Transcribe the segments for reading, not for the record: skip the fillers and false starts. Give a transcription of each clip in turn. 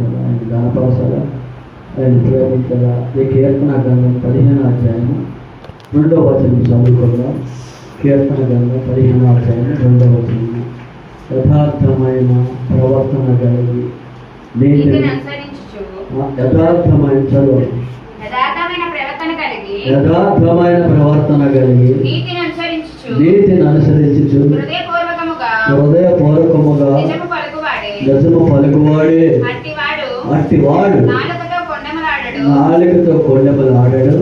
స్థుతించాలా, ఆయన గణపరచాలా, ఆయన ప్రేమించాలా. ఈ కీర్తన గ్రంథం 15వ అధ్యాయం 2వ వచనం చదువుకుందాం. కీర్తన గ్రంథం 15వ అధ్యాయం 2వ వచనం. యథార్థమైన ప్రవర్తన కలిగి నీతిని యథార్థమైన చదువు యథార్థమైన ప్రవర్తన కలిగి నీతిని అనుసరించు హృదయపూర్వకముగా నిజము పలుకువాడే అట్టివాడు నాలుకతో కొండెమలాడడు,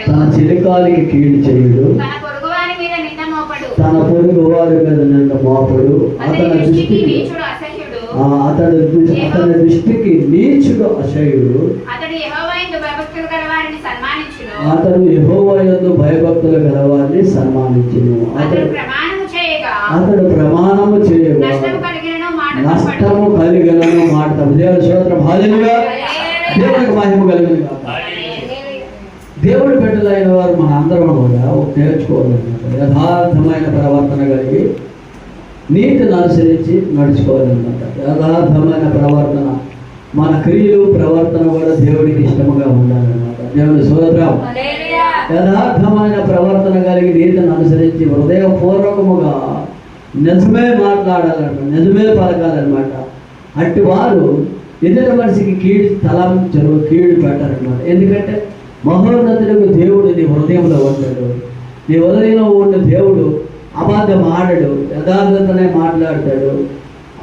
తన చిలికాలికి కీడు చేయుడు, తన పొరుగు వారి మీద నింద మోపడు. అతని దృష్టికి నీచుడు అసహ్యుడు. అతడు యెహోవా యందు భయభక్తులు గలవారిని సన్మానించును. అతడు ప్రమాణము చేయగా నష్టము కలిగినను మాటము. దేవుని స్తోత్రం. హల్లెలూయా. దేవునికి మహిమ కలుగును గాక. దేవుడి బిడ్డలైన వారు మన అందరం కూడా నేర్చుకోవాలన్నమాట. యథార్థమైన ప్రవర్తన కలిగి నీతిని అనుసరించి నడుచుకోవాలన్నమాట. యథార్థమైన ప్రవర్తన, మన క్రియలు ప్రవర్తన కూడా దేవుడికి ఇష్టముగా ఉండాలన్నమాట. దేవుని స్తోత్రం. యథార్థమైన ప్రవర్తన కలిగి నీతిని అనుసరించి హృదయపూర్వకముగా నిజమే మాట్లాడాలన్నమాట, నిజమే పలకాలన్నమాట. అట్టి వారు ఎదుటి మనిషికి కీడు తలంచరు, కీడు పెట్టారన్నమాట. ఎందుకంటే మహోన్నతులకు దేవుడు నీ హృదయంలో ఉంటాడు. నీ హృదయంలో ఉన్న దేవుడు అబద్ధం ఆడడు, యథార్థతనే మాట్లాడతాడు.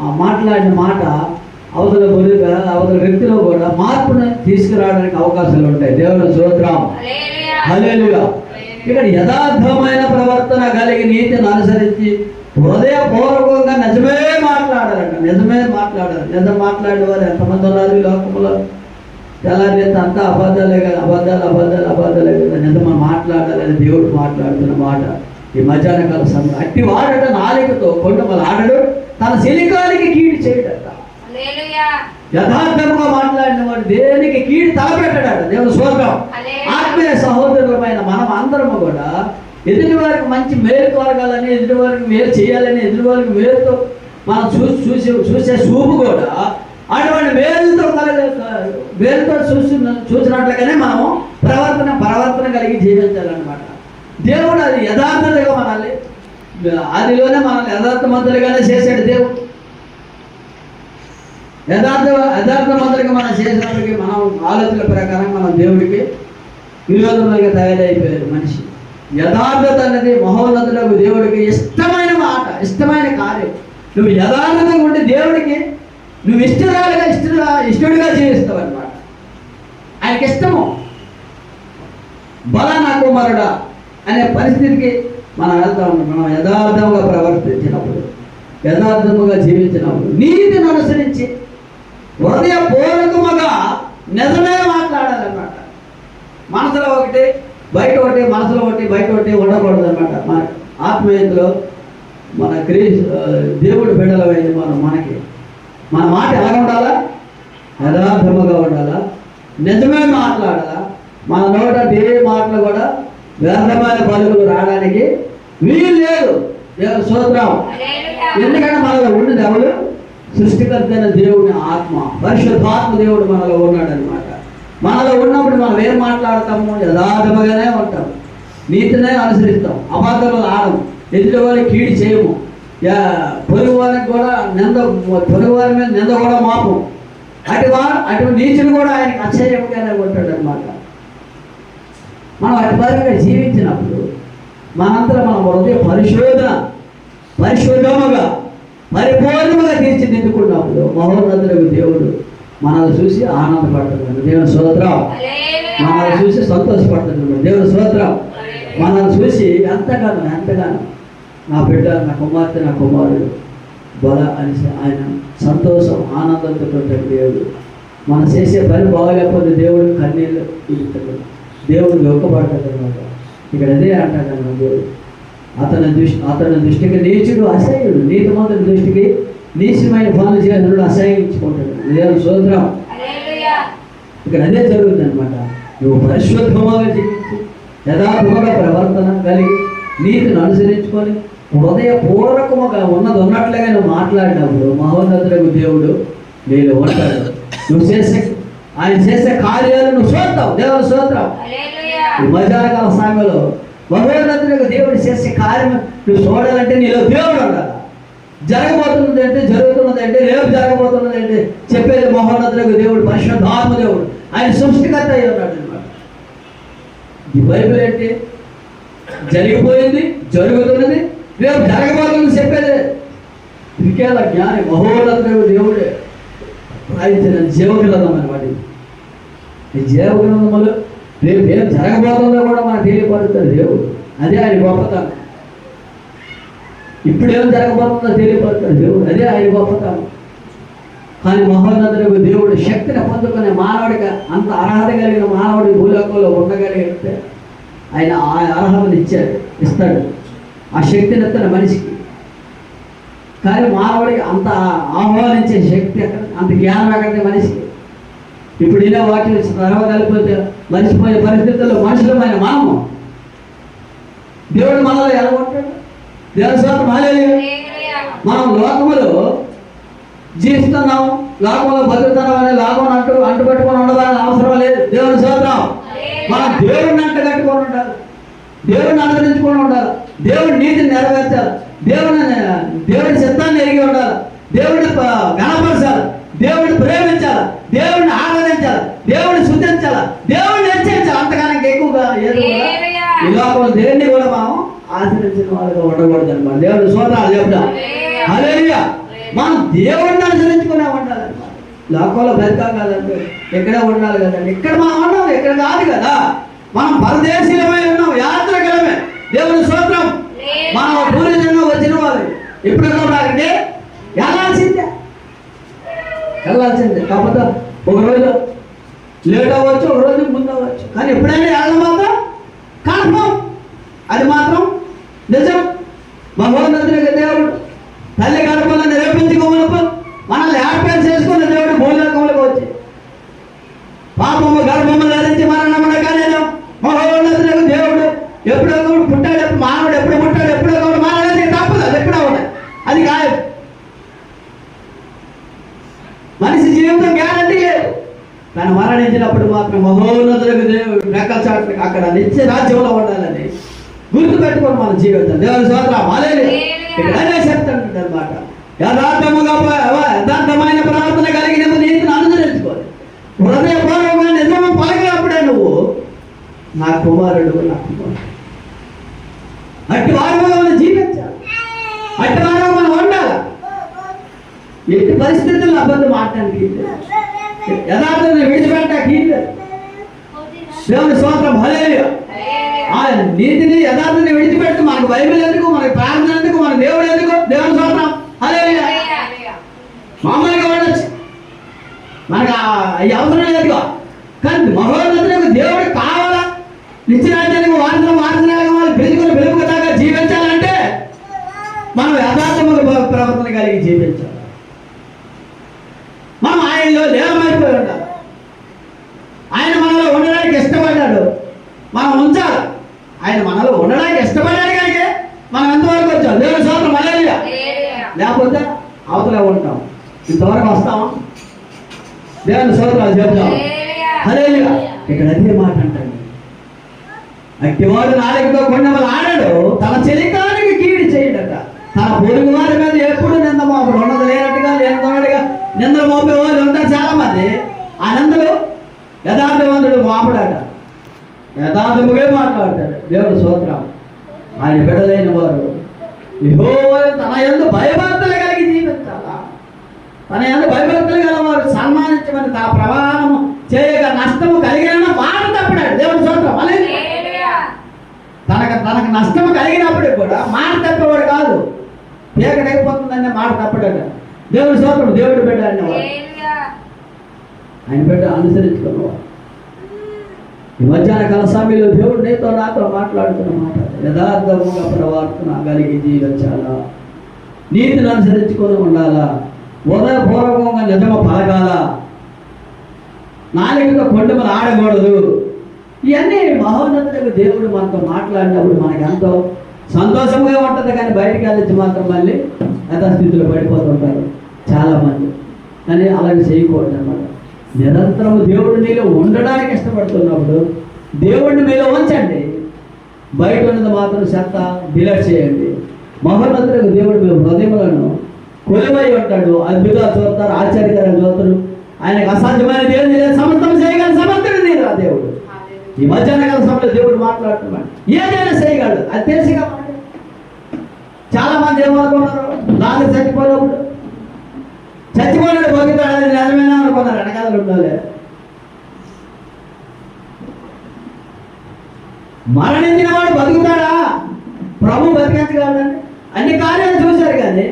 ఆ మాట్లాడిన మాట అవతల వ్యక్తిలో కూడా మార్పును తీసుకురావడానికి అవకాశాలు ఉంటాయి. దేవుని స్తోత్రం. హల్లెలూయా. ఇక్కడ యథార్థమైన ప్రవర్తన కలిగి నీతిని అనుసరించి హృదయపూర్వకంగా నిజమే మాట్లాడాలంట. నిజమే మాట్లాడాలి. నిజం మాట్లాడే వారు ఎంతమంది ఉన్నారు ఈ లోకంలో? తెల్లారితే అంతా అబద్ధాలే కదా, అబద్ధాలే కదా. నిజమా మాట్లాడాలని దేవుడు మాట్లాడుతున్న మాట ఈ మధ్యాహ్న కాల సమయం. అట్టి వాడట నాలుకతో కొండమలు ఆడడు, తన శలికానికి కీడు చేయడట. యథార్థంగా మాట్లాడిన వాడు దేనికి కీడు తలపెట్టాడట. దేవుని స్తోత్రం. ఆత్మీయ సహోదరులమైన మనం అందరము కూడా ఎదుటి వారికి మంచి మేలు కలగాలని, ఎదుటి వారికి మేలు చేయాలని, ఎదుటి వారికి మేలుతో మనం చూసే చూపు కూడా అటువంటి మేలుతో చూసినట్లుగానే మనము ప్రవర్తన కలిగి జీవించాలన్నమాట. దేవుడు అది యథార్థతగా మనల్ని అదిలోనే మనల్ని యథార్థవంతులుగానే చేశాడు. దేవుడు యథార్థవంతులుగా మనం చేసినప్పటికీ మనం ఆలోచన ప్రకారం మనం దేవుడికి విరోధంగా తయారైపోయారు మనిషి. యథార్థత అనేది మహోన్నతులకు దేవుడికి ఇష్టమైన మాట, ఇష్టమైన కార్యం. నువ్వు యథార్థంగా ఉండి దేవుడికి నువ్వు ఇష్టడుగా జీవిస్తావు అన్నమాట. ఆయనకి ఇష్టము. బలానా కుమారుడా అనే పరిస్థితికి మనం వెళ్తా ఉంటాం. మనం యథార్థంగా ప్రవర్తించినప్పుడు, యథార్థముగా జీవించినప్పుడు, నీతిని అనుసరించి హృదయపూర్వకముగా నిజమే మాట్లాడాలన్నమాట. మనసులో ఒకటి బయట ఒకటి, మనసులో ఒకటి బయట ఒకటి ఉండకూడదు అన్నమాట. మన ఆత్మీయతలో మన దేవుడి బిడ్డలమైంది మనకి మన మాట ఎలా ఉండాలా? యథార్థముగా ఉండాలా, నిజమే మాట్లాడాలా. మన నోట ఏ మాటలు కూడా వ్యర్థమైన పలుకులు రావడానికి వీలు లేదు. దేవుని స్తోత్రం. ఎందుకంటే మనలో ఉన్నది ఎవరు? సృష్టికర్త అయిన దేవుని ఆత్మ, పరిశుద్ధాత్మ దేవుడు మనలో ఉన్నాడు అనమాట. మనలో ఉన్నప్పుడు మనం ఏం మాట్లాడతాము? యథార్థముగానే ఉంటాం, నీతినే అనుసరిస్తాం, అబద్ధాలు ఆడము, ఎదుటి వారికి కీడు చేయము, పొరుగు వారికి కూడా పొరుగు వారి మీద నింద కూడా మాపు. అటు నీచులు కూడా ఆయనకి అసహ్యంగానే ఉంటాడు అనమాట. మనం అటు పరంగా జీవించినప్పుడు మనంతా మన హృదయ పరిశోధముగా పరిపూర్ణముగా తీర్చిదిద్దుకున్నప్పుడు మహోన్నతులకు దేవుడు మనల్ని చూసి ఆనందపడుతున్నాడు. దేవుని స్తోత్రం. మనల్ని చూసి సంతోషపడుతున్నాడు. దేవుని స్తోత్రం. మనల్ని చూసి ఎంతగానో నా బిడ్డ, నా కుమార్తె, నా కుమారుడు బల అని ఆయన సంతోషం ఆనందంతో ఉంటాడు దేవుడు. మనం చేసే పని బాగలేకపోతే దేవుడు కన్నీళ్ళు ఇస్తాడు, దేవుడు దుఃఖపడతాడు అనమాట. ఇక్కడ అదే అంటాడు దేవుడు. అతని దృష్టికి నీచుడు అసహ్యుడు, నీతిమంతుడి దృష్టికి నీచమైన పనులు చేసినప్పుడు అసహ్యించుకుంటాడు. దేవుని స్తోత్రం. ఇక్కడ అదే జరుగుతుంది అనమాట. నువ్వు పరిశుద్ధంగా జీవించి యథార్థముగా ప్రవర్తన కలిగి నీతిని అనుసరించుకొని హృదయపూర్వకముగా ఉన్నట్లుగా నువ్వు మాట్లాడినప్పుడు మహోన్నతులకు దేవుడు నీలో ఉంటాడు. నువ్వు ఆయన చేసే కార్యాలు నువ్వు చూస్తావు. దేవుని స్తోత్రం. ఈ మధ్యాహ్నకాల సమయంలో మహోన్నతుడిగా దేవుడు చేసే కార్యం నువ్వు చూడాలంటే నీలో దేవుడు ఉండాలి. జరగబోతున్నది అంటే జరుగుతున్నది అంటే రేపు జరగబోతున్నది అంటే చెప్పేది మహోన్నతుడిగా దేవుడు, పరిశుద్ధాత్మ దేవుడు, ఆయన సృష్టికర్త అయి ఉన్నాడు అనమాట. ఈ బైబిల్ అంటే జరిగిపోయింది, జరుగుతున్నది, రేపు జరగబోతున్నది చెప్పేది. ఇంకేలా జ్ఞాని మహోన్నతుడు దేవుడే రాయించిన జీవగ్రంథం అనమాట. ఈ జీవగ్రంథంలో రేపు ఏం జరగబోతుందో కూడా మనకు తెలియపడుతుంది దేవుడు. అదే ఆయన గొప్పతనం. ఇప్పుడు ఏం జరగబోతుందో తెలియపడుతుంది దేవుడు. అదే ఆయన గొప్పతనం. కానీ మహోన్నతుడు దేవుడు శక్తిని పొందుకునే మానవుడిగా అంత అర్హత కలిగిన మానవుడి భూలోకంలో ఉండగలిగితే ఆయన ఆ అర్హతను ఇస్తాడు. ఆ శక్తిని ఎత్తిన మనిషికి. కానీ మానవుడికి అంత ఆహ్వానించే శక్తి ఎక్కడ, అంత జ్ఞానం ఎక్కడితే మనిషికి. ఇప్పుడు ఇలా వాక్యం కలిపితే మర్చిపోయే పరిస్థితుల్లో మనుషులమైన మనము దేవుడు మనలో ఎలా ఉంటాడు? దేవుని స్తోత్రం. హల్లెలూయా. మనం లోకములో జీవిస్తున్నాం, లోకంలో బతుకుతున్నాం అనే లోకం అంటుపెట్టుకొని ఉండవాలని అవసరం లేదు. దేవుని స్తోత్రం. మనం దేవుడిని అంటగట్టుకొని ఉండాలి, దేవుడిని అనుసరించుకొని ఉండాలి, దేవుడి నీతిని నెరవేర్చాలి, దేవుడి చిత్తాన్ని ఎరిగి ఉండాలి, దేవుడిని గణపరచాలి, దేవుడిని ప్రేమించాలి, దేవుడిని ఆరాధించాలి, దేవుడిని శుద్ధించాలి, దేవుడిని హెచ్చరించాలి. అంతగానికి ఎక్కువగా ఏదో ఈ లోకంలో దేన్ని కూడా మనం ఆచరించిన వాళ్ళుగా ఉండకూడదు అనమాట. దేవుడి స్తోత్రాలు చెప్తాం. హల్లెలూయా. మనం దేవుడిని అనుసరించుకునే ఉండాలన్నమాట. లోకంలో బతికా కాదంటే ఎక్కడే ఉండాలి కదండి. ఇక్కడ మనం ఉన్నాం, ఇక్కడ కాదు కదా. మనం పరదేశీలమై ఉన్నాం, యాత్రికులమే. దేవుని స్తోత్రం. మనం పూర్వజన్మ వచ్చిన వాళ్ళు ఎప్పుడు అంటే వెళ్ళాల్సిందే. కాకపోతే ఒకరోజు లేట్ అవ్వచ్చు, ఒకరోజు ముందు అవ్వచ్చు, కానీ ఎప్పుడైనా వెళ్ళడం మాత్రం కన్ఫర్మ్. అది మాత్రం నిజం. మహోన్నతుడిగా దేవుడు తల్లి గడపలను నిరూపించుకోమని మనల్ని ఏర్పాటు చేసుకున్న దేవుడు భూలోకంలోకి వచ్చి పాపము గర్భము ధరించి మరణమునగా నేను మహోన్నతుడిగా దేవుడు ఎప్పుడో ఒకడు పుట్టాడు. మానవుడు ఎప్పుడు పుట్టాడు, ఎప్పుడో ఒకడు మానవుడు తప్పదు. అది ఎప్పుడో ఉన్నాయి, అది కాదు. మనిషి జీవితం గ్యారంటీ లేదు. కానీ మరణించినప్పుడు మాత్రం మహోన్నతుడిగా దేవుడు రెక్కల చాటు అక్కడ నిత్య రాజ్యంలో ఉండాలని గుర్తు పెట్టుకొని మనం జీవితం. దేవుని స్తోత్రం. హల్లెలూయా. ఇక్కడ అదే చెప్తాడు అనమాట. యథార్థమైన ప్రార్థన కలిగిన నీతిని అనుసరించుకోవాలి. హృదయపూర్వకంగా నిజము పలికినప్పుడే నువ్వు నా కుమారుడు, నా కుమారుడు. అట్టి వారిగా మనం జీవించాలి, అట్టి వారిగా మనం ఉండాలి. ఎట్టి పరిస్థితుల్లో అబద్ధం మాట్లాడడానికి యథార్థాన్ని విడిచిపెట్టడానికి దేవుని స్తోత్రం. హల్లెలూయా. ఆ నీతిని యథార్థాన్ని విడిచిపెట్టి మనకు బైబిల్ ఎందుకు, మనకు ప్రార్థన ఎందుకు, మన దేవుడు ఎందుకు? దేవుని స్తోత్రం. హల్లెలూయా. మామూలుగా ఉండొచ్చు, మనకు అవి అవసరం లేదుగా. కానీ మహోన్నతులకు దేవుడు కావాలా? నిత్యరాజ్యానికి వార్తలు వెలుగు దాకా జీవించాలంటే మనం యథార్థముగా ప్రవర్తన కలిగి జీవించాలి. మనం ఆయనలో లీనమైపోయి ఉండాలి. ఆయన మనలో ఉండడానికి ఇష్టపడ్డాడు, మనం ఉంచాలి. ఆయన మనలో ఉండడానికి ఇష్టపడ్డాడు కనుక మనం ఎంతవరకు వచ్చాం. దేవుని స్తోత్రం. హల్లెలూయా. లేకపోతే అవతలే ఉంటాం, ఇంతవరకు వస్తామా? దేవుని స్తోత్రాలు చెప్తాం. హల్లెలూయా. ఇక్కడ అదే మాట అంటాడు, అట్టివాడు నాలుగుతో కొండమలు ఆడాడు, తన చెలికానికి కీడి చేయడట. తన పొరుగు వారి మీద ఎప్పుడు నింద మోపడు. ఉన్నది లేనట్టుగా లేనట్టుగా నిందలు మోపే వాళ్ళు ఉంటారు చాలా మంది. ఆ నిందలు యథార్థవంతుడు మోపడాట, యథార్థముగా మాట్లాడతాడు. దేవుని స్తోత్రం. ఆయన బిడ్డలైన వారు యెహోవాను తన యందు భయభక్తులు కలిగి జీవించాలా. తన యందు భయభక్తులు గలవారు సన్మానించమని తన ప్రమాణము చేయగా నష్టము కలిగిన మాట తప్పినాడు. దేవుని స్తోత్రం. తనకు నష్టము కలిగినప్పుడు కూడా మాట తప్పేవాడు కాదు. పేకడైపోతుందనే మాట తప్పడాడు. దేవుని స్తోత్రం. దేవుడి బిడ్డ అనేవాడు, ఆయన బిడ్డ అనుసరించుకున్నవాడు. ఈ మధ్యాహ్న కాల సమయంలో దేవుడు నీతో నాతో మాట్లాడుతున్న మాట, యథార్థముగా ప్రవర్తన కలిగి జీవించాలా, నీతిని అనుసరించుకొని ఉండాలా, ఉదయపూర్వకంగా నిజము పలకాల, నాలుగుతో కొండమలు ఆడకూడదు. ఇవన్నీ మహోన్నతులకు దేవుడు మనతో మాట్లాడినప్పుడు మనకి ఎంతో సంతోషంగా ఉంటుంది. కానీ బయటికి వెళ్ళొచ్చి మాత్రం మళ్ళీ యథాస్థితిలో పడిపోతుంటారు చాలామంది. కానీ అలాగే చేయకూడదు అన్నమాట. నిరంతరం దేవుడు నీలో ఉండడానికి ఇష్టపడుతున్నప్పుడు దేవుడిని మీలో ఉంచండి, బయట ఉన్నది మాత్రం చెత్త డిలీట్ చేయండి. మహోన్నతులకు దేవుడు మీ హృదయములను కొలువై ఉంటాడు. అద్భుతాలు చూస్తారు, ఆశ్చర్యకరంగా చూస్తారు. ఆయనకు అసాధ్యమైన దేవుడు లేదు, సమర్థం చేయగల సమర్థుడు నేను ఆ దేవుడు. ఈ మధ్యాహ్న కాల సమయంలో దేవుడు మాట్లాడుతున్నాడు, ఏదైనా చేయగలడు. అది తెలిసిగా చాలా మంది ఏమనుకున్నారు, నాకు చచ్చిపోయినప్పుడు చచ్చిపోయినాడు బతుకుతాడు, అది నిజమేనా అనుకున్నారు. వెనకాల ఉండాలి. మరణించిన వాడు బతుకుతాడా? ప్రభు బతికించగలడండి. అన్ని కార్యాలు చూశారు కానీ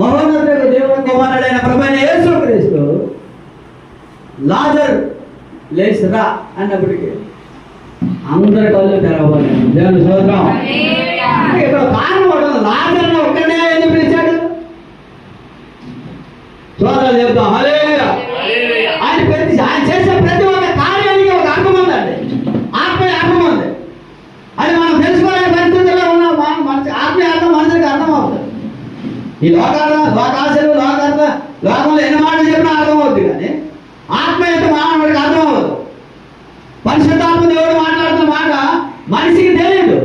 మహోన్నతుడు దేవుడు కుమారుడైన ప్రభువైన యేసుక్రీస్తు లాజరు లేచిరా అన్నప్పటికీ అందరి కళ్ళు తెరవాలి. దేవుని స్తోత్రం. ఇక్కడ కారణం ఉంటుంది, లాజరుని ఒక్కడే ఎందుకు పిలిచాడు? సోదరులు చెప్తాం హల్లెలూయా. ఆయన చేసే ప్రతి ఒక్క కార్యానికి ఒక అర్థం ఉందండి, ఆత్మీయ అర్థం ఉంది. అది మనం తెలుసుకోలేని పరిస్థితుల్లో ఉన్న ఆత్మీయ అర్థం మనుషులకు అర్థం అవుతుంది. ఈ లోకాశలు లోకంలో ఎన్ని మాటలు చెప్పినా అర్థం అవుతుంది, కానీ ఆత్మీయత మానవుడికి అర్థం అవ్వదు. పరిశుద్ధాత్మ దేవుడు మాట్లాడుతున్న మాట మనిషికి తెలియదు.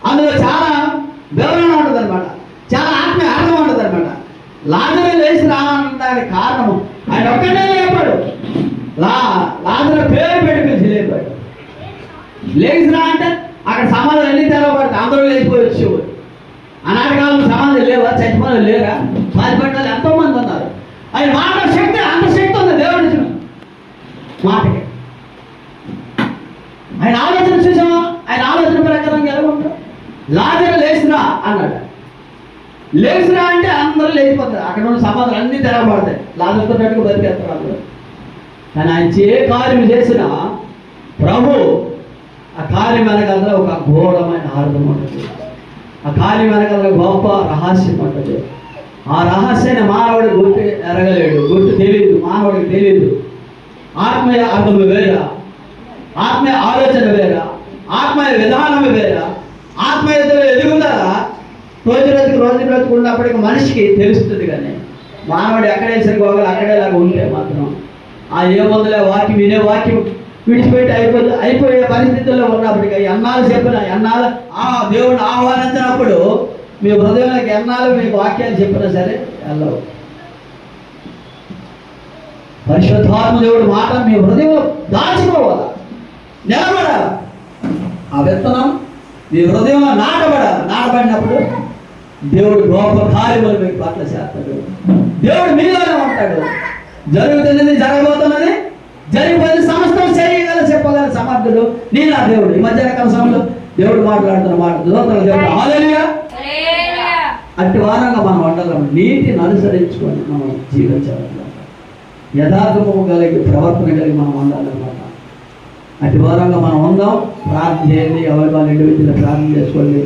అందులో చాలా వివరణ ఉంటుంది అనమాట, చాలా ఆత్మీయ అర్థం ఉంటుంది అనమాట. లాజరు లేచి రావడానికి కారణము ఆయన ఒక్కడే లేపాడు. లాజరు పేరు పెట్టి పిలిచి లేపాడు. లేచిరా అంటే అక్కడ సమాధానం ఎన్ని తెరవబడతాయి, అందరూ లేచిపోయి వచ్చేవాడు. ఆనాటి కాలంలో సమాధానం లేవా? చచ్చిపోయిన లేరా? బాధపడ్డారు ఎంతో మంది ఉన్నారు. ఆయన మాట శక్తి, అంత శక్తి ఉంది దేవుడి నుంచి మాటకి. ఆయన ఆలోచన చూసామా? ఆయన ఆలోచన ప్రకారంగా ఎలా ఉంటాడు? లాజరు లేచిరా అన్నాడు. లేచిరా అంటే అందరూ లేచిపోతారు. అక్కడ ఉన్న సమాధానం అన్ని తెరవబడతాయి. లాజరుతో పెట్టుకు బతికేస్తారు అందరూ. కానీ ఆయన ఏ కార్యం చేసినా ప్రభు ఆ కార్యం వెనకాల ఒక ఘోరమైన అర్థం ఉంటుంది. ఆ కార్యం వెనకాల గొప్ప రహస్యం ఉంటుంది. ఆ రహస్యాన్ని మానవుడికి గుర్తు ఎరగలేడు, గుర్తు తెలియదు, మానవుడికి తెలియదు. ఆత్మీయ అర్థము వేరా, ఆత్మీయ ఆలోచన వేరా, ఆత్మీయ విధానం వేరా. ఆత్మీయతలో ఎదుగుదల రోజు రోజుకు ఉన్నప్పటికీ మనిషికి తెలుస్తుంది. కానీ మానవుడు ఎక్కడే సరిపోగల అక్కడేలాగా ఉంటే మాత్రం ఆ ఏముందులే వాక్యం వినే వాక్యం విడిచిపెట్టి అయిపోయే పరిస్థితుల్లో ఉన్నప్పటికీ ఎన్నాళ్ళు చెప్పిన ఎన్నాళ్ళు ఆ దేవుడు ఆహ్వానించినప్పుడు మీ హృదయంలోకి ఎన్నాళ్ళు మీకు వాక్యాలు చెప్పినా సరే వెళ్ళవు. పరిశుద్ధాత్మ దేవుడు మాట మీ హృదయంలో దాచుకోవాలి, నిలబడాలి. ఆ విత్తనం మీ హృదయంలో నాటబడినప్పుడు దేవుడు గొప్ప కార్యములు మీకు పట్ల చేస్తాడు. దేవుడు మీలోనే ఉంటాడు. జరుగుతున్నది, జరగబోతున్నది, జరిగిపోయింది సమస్తం చేయగల చెప్పగల సమర్థుడు నీ నా దేవుడు. ఈ మధ్యాహ్న కాల సమయంలో దేవుడు మాట్లాడుతున్న మాట దూతలు దేవుడు హల్లెలూయా. అట్టి వారంగా మనం వండాలి, నీతిని అనుసరించుకొని మనం జీవించాలన్నమాట. యథార్థము కలిగి ప్రవర్తన కలిగి మనం ఉండాలన్నమాట. అట్టి వారంగా మనం ఉందాం. ప్రార్థన చేయండి, ఎవరి వాళ్ళ ఇండివిజువల్ ప్రార్థన చేసుకోండి.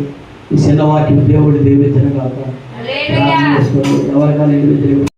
ఈ చిన్న వాక్యం దేవుడు దీవించిన కాక ప్రార్థన చేసుకోండి. ఎవరి వాళ్ళ ఇండివిజువల్